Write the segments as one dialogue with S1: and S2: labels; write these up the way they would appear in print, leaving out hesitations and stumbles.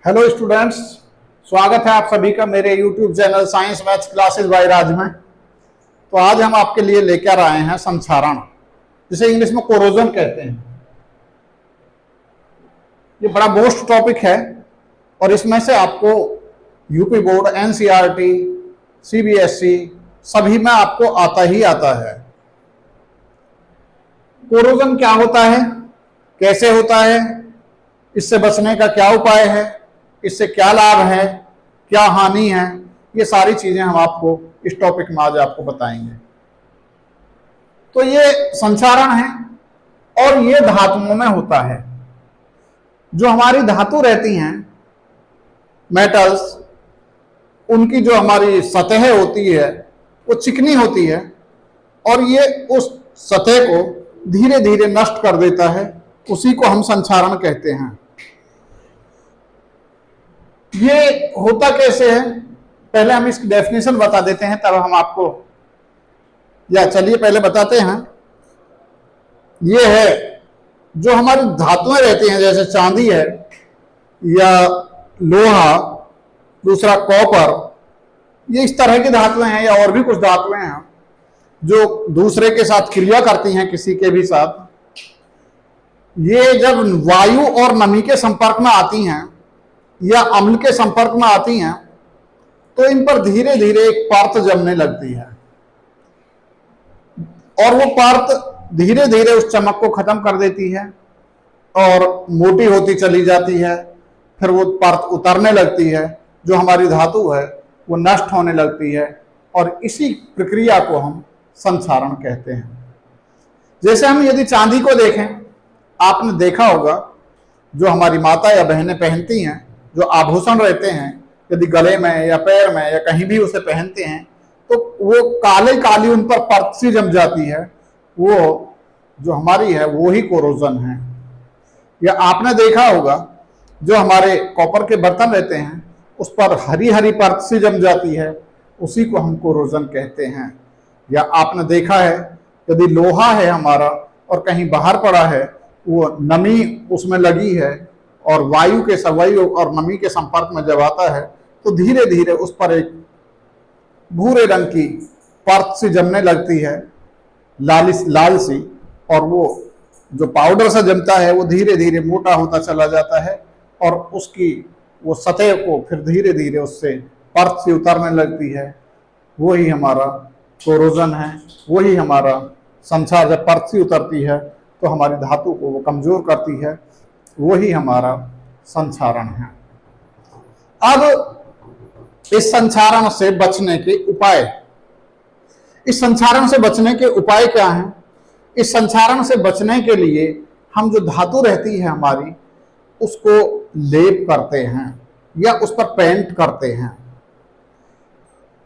S1: Hello students, स्वागत है आप सभी का मेरे YouTube channel science maths classes by Raj में। तो आज हम आपके लिए लेकर आए हैं संक्षारण, जिसे इंग्लिश में कोरोजन कहते हैं। ये बड़ा मोस्ट टॉपिक है और इसमें से आपको यूपी बोर्ड, एनसीईआरटी, सीबीएसई सभी में आपको आता ही आता है। कोरोजन क्या होता है, कैसे होता है, इससे बचने का क्या उपाय है, इससे क्या लाभ है, क्या हानि है, ये सारी चीजें हम आपको इस टॉपिक में आज आपको बताएंगे। तो ये संचारण है और ये धातुओं में होता है। जो हमारी धातु रहती हैं, मेटल्स, उनकी जो हमारी सतह होती है वो चिकनी होती है और ये उस सतह को धीरे धीरे नष्ट कर देता है। उसी को हम संचारण कहते हैं। ये होता कैसे है, पहले हम इसकी डेफिनेशन बता देते हैं, तब हम आपको, या चलिए पहले बताते हैं। ये है जो हमारी धातुएं रहती हैं, जैसे चांदी है या लोहा, दूसरा कॉपर, ये इस तरह की धातुएं हैं या और भी कुछ धातुएं हैं जो दूसरे के साथ क्रिया करती हैं, किसी के भी साथ। ये जब वायु और नमी के संपर्क में आती हैं या अम्ल के संपर्क में आती हैं तो इन पर धीरे धीरे एक परत जमने लगती है और वो परत धीरे धीरे उस चमक को खत्म कर देती है और मोटी होती चली जाती है। फिर वो परत उतरने लगती है, जो हमारी धातु है वो नष्ट होने लगती है और इसी प्रक्रिया को हम संचारण कहते हैं। जैसे हम यदि चांदी को देखें, आपने देखा होगा जो हमारी माता या बहनें पहनती हैं, जो आभूषण रहते हैं, यदि गले में या पैर में या कहीं भी उसे पहनते हैं तो वो काले काली उन पर परत सी जम जाती है। वो जो हमारी है वो ही कोरोजन है। या आपने देखा होगा जो हमारे कॉपर के बर्तन रहते हैं उस पर हरी हरी परत सी जम जाती है, उसी को हम कोरोजन कहते हैं। या आपने देखा है यदि लोहा है हमारा और कहीं बाहर पड़ा है, वो नमी उसमें लगी है और वायु और नमी के संपर्क में जब आता है तो धीरे धीरे उस पर एक भूरे रंग की परत सी जमने लगती है, लाल सी, और वो जो पाउडर से जमता है वो धीरे धीरे मोटा होता चला जाता है और उसकी वो सतह को फिर धीरे धीरे उससे परत सी उतरने लगती है। वही हमारा कोरोजन है, वही हमारा संचार। जब परत सी उतरती है तो हमारी धातु को वो कमजोर करती है, वही हमारा संचारण है। अब इस संचारण से बचने के उपाय, इस संचारण से बचने के उपाय क्या हैं? इस संचारण से बचने के लिए हम जो धातु रहती है हमारी, उसको लेप करते हैं या उस पर पेंट करते हैं।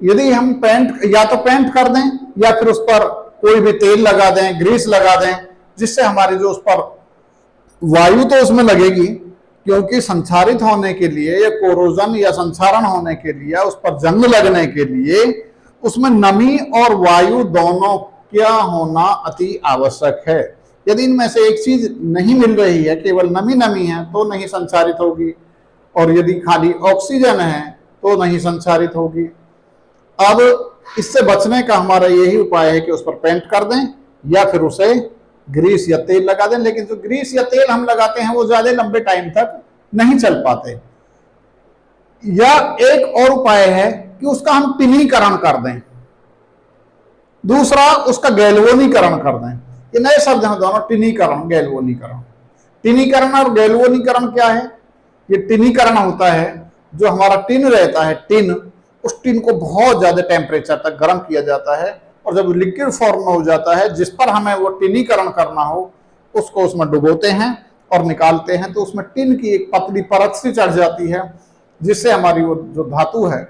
S1: यदि हम या तो पेंट कर दें या फिर उस पर कोई भी तेल लगा दें, ग्रीस लगा दें, जिससे हमारी जो उस पर वायु तो उसमें लगेगी, क्योंकि संचारित होने के लिए या कोरोजन या संचारण होने के लिए, उस पर जंग लगने के लिए उसमें नमी और वायु दोनों क्या होना अति आवश्यक है। यदि इनमें से एक चीज नहीं मिल रही है, केवल नमी है, तो नहीं संचारित होगी, और यदि खाली ऑक्सीजन है तो नहीं संचारित होगी। अब इससे बचने का हमारा यही उपाय है कि उस पर पेंट कर दें या फिर उसे ग्रीस या तेल लगा दें। लेकिन जो ग्रीस या तेल हम लगाते हैं वो ज्यादा लंबे टाइम तक नहीं चल पाते। या एक और उपाय है कि उसका हम टिनीकरण कर दें, दूसरा उसका गैल्वेनीकरण कर दें। ये नए शब्द हैं दोनों, टिनीकरण, गैल्वेनीकरण। टिनीकरण और गैल्वेनीकरण क्या है? ये टिनीकरण होता है जो हमारा टिन रहता है, टिन, उस टिन को बहुत ज्यादा टेम्परेचर तक गर्म किया जाता है और जब लिक्विड फॉर्म में हो जाता है, जिस पर हमें वो टिनीकरण करना हो, उसको उसमें डुबोते हैं और निकालते हैं, तो उसमें टिन की एक पतली परत सी चढ़ जाती है, जिससे हमारी वो जो धातु है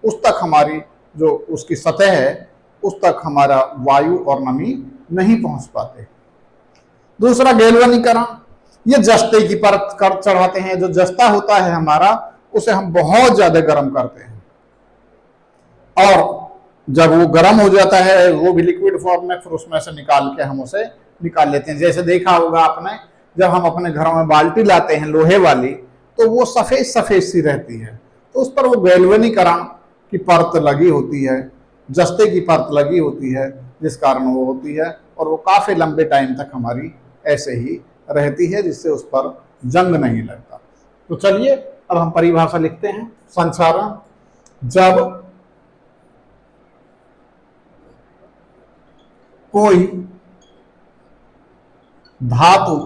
S1: उस तक, हमारी जो उसकी सतह है उस तक हमारा वायु और नमी नहीं पहुंच पाते। दूसरा गैल्वेनीकरण, ये जस्ते की परत चढ़ाते हैं। जो जस्ता होता है हमारा, उसे हम बहुत ज्यादा गर्म करते हैं और जब वो गर्म हो जाता है, वो भी लिक्विड फॉर्म में, फिर उसमें से निकाल के हम उसे निकाल लेते हैं। जैसे देखा होगा आपने, जब हम अपने घरों में बाल्टी लाते हैं लोहे वाली, तो वो सफेद सफेद सी रहती है, तो उस पर वो गैल्वेनीकरण की परत लगी होती है, जस्ते की परत लगी होती है, जिस कारण वो होती है, और वो काफी लंबे टाइम तक हमारी ऐसे ही रहती है, जिससे उस पर जंग नहीं लगता। तो चलिए अब हम परिभाषा लिखते हैं। संक्षारण, जब कोई धातु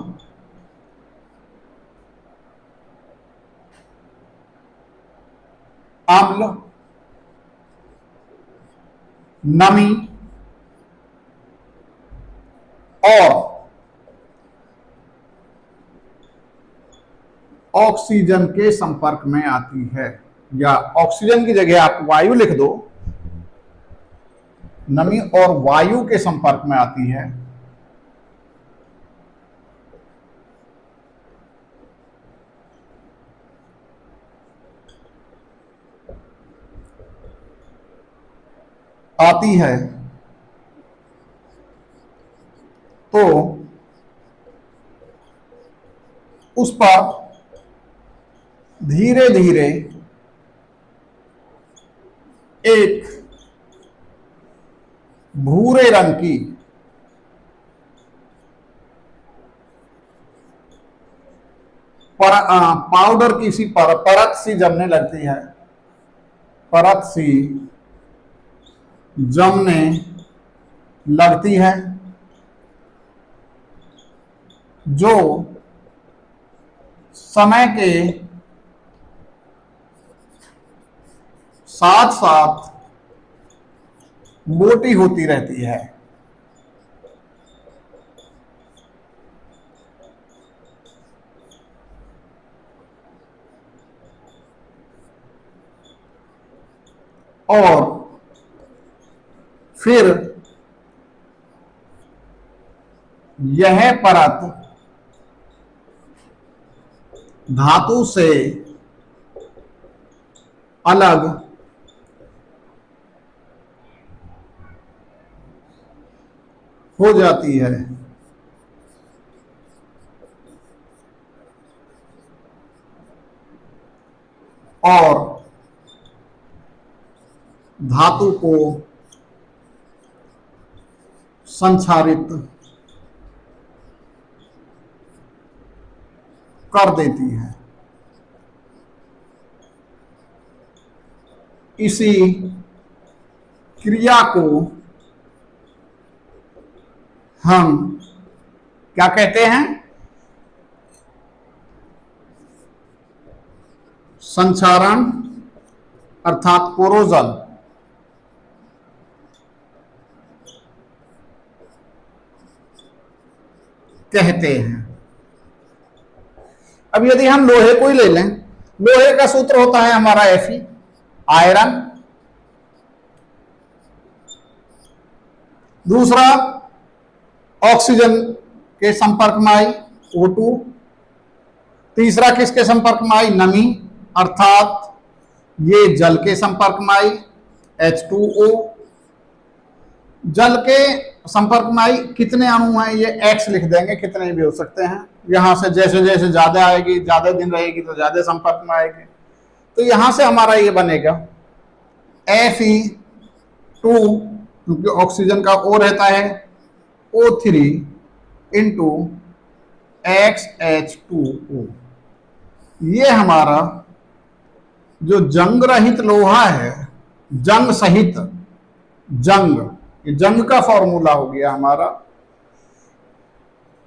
S1: अम्ल, नमी और ऑक्सीजन के संपर्क में आती है, या ऑक्सीजन की जगह आप वायु लिख दो, नमी और वायु के संपर्क में आती है, तो उस पर धीरे धीरे एक भूरे रंग की पाउडर की सी परत सी जमने लगती है, परत सी जमने लगती है, जो समय के साथ साथ मोटी होती रहती है। और फिर यह परत धातु से अलग हो जाती है, और धातु को संक्षारित कर देती है। इसी क्रिया को हम क्या कहते हैं? संक्षारण अर्थात कोरोजन कहते हैं। अब यदि हम लोहे को ही ले लें, लोहे का सूत्र होता है हमारा Fe, आयरन। दूसरा ऑक्सीजन के संपर्क में आई O2। तीसरा किसके संपर्क में आई? नमी, अर्थात ये जल के संपर्क में आई H2O। जल के संपर्क में आई कितने अणु हैं? ये X लिख देंगे, कितने भी हो सकते हैं। यहां से जैसे जैसे ज्यादा आएगी, ज्यादा दिन रहेगी तो ज्यादा संपर्क में आएगी, तो यहां से हमारा ये बनेगा Fe2, क्योंकि ऑक्सीजन का O रहता है O3 इंटू XH2O। ये हमारा जो जंग रहित लोहा है, जंग सहित, जंग, ये जंग का फॉर्मूला हो गया हमारा।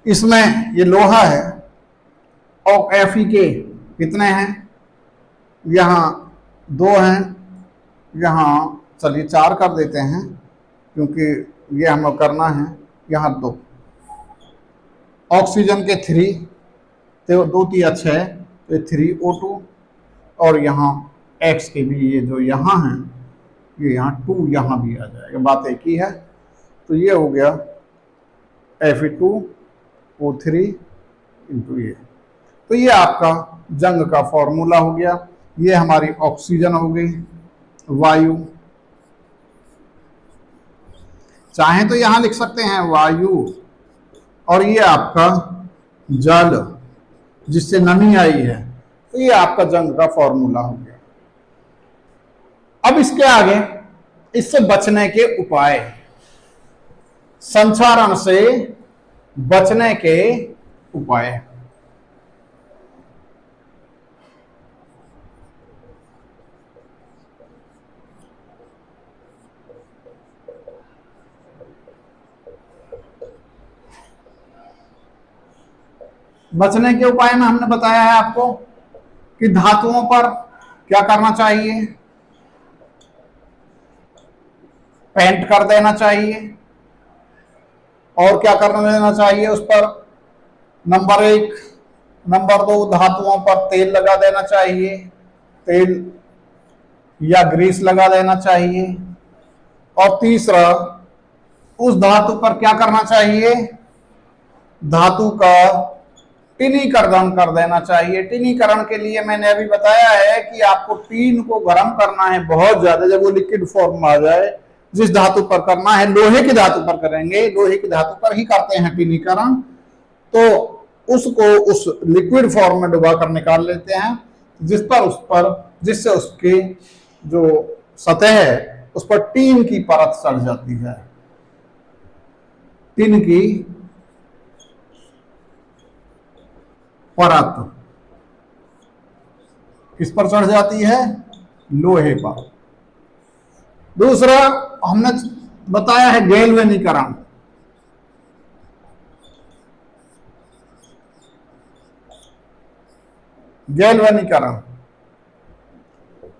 S1: इसमें ये लोहा है और Fe के कितने हैं? यहां 2 हैं, यहां चलिए 4 कर देते हैं क्योंकि ये हमें करना है। यहां 2, ऑक्सीजन के 3, तो 2 3 6, तो 3O2, और यहाँ X के भी ये जो यहाँ हैं, ये यहाँ 2 यहाँ भी आ जाएगा, बात एक ही है। तो ये हो गया Fe2O3 इंटू ये। तो ये आपका जंग का फॉर्मूला हो गया। ये हमारी ऑक्सीजन हो गई, वायु। चाहे तो यहां लिख सकते हैं वायु, और ये आपका जल जिससे नमी आई है, तो ये आपका जंग का फॉर्मूला हो गया। अब इसके आगे इससे बचने के उपाय, संक्षारण से बचने के उपाय। बचने के उपाय में हमने बताया है आपको कि धातुओं पर क्या करना चाहिए, पेंट कर देना चाहिए। और क्या करना देना चाहिए उस पर, नंबर 1, नंबर 2, धातुओं पर तेल लगा देना चाहिए, तेल या ग्रीस लगा देना चाहिए। और तीसरा, उस धातु पर क्या करना चाहिए, धातु का टिनीकरण कर देना चाहिए। टिनीकरण के लिए मैंने अभी बताया है कि आपको टीन को गर्म करना है बहुत ज्यादा, जब वो लिक्विड फॉर्म में आ जाए। जिस धातु पर करना है, लोहे की धातु पर करेंगे, लोहे की धातु पर ही करते हैं टिनीकरण, तो उसको उस लिक्विड फॉर्म में डुबा कर निकाल लेते हैं, जिससे उसके जो सतह है उस पर टीन की परत चढ़ जाती है। टीन की परत किस पर चढ़ जाती है, लोहे पर। दूसरा हमने बताया है गैल्वेनीकरण। गैल्वेनीकरण,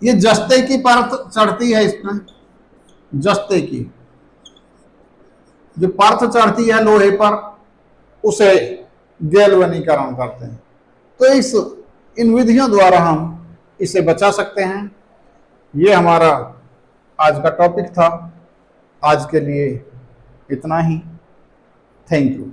S1: ये जस्ते की परत चढ़ती है, इसमें जस्ते की जो परत चढ़ती है लोहे पर, उसे गैल्वेनीकरण करते हैं। तो इन विधियों द्वारा हम इसे बचा सकते हैं। ये हमारा आज का टॉपिक था। आज के लिए इतना ही। Thank you.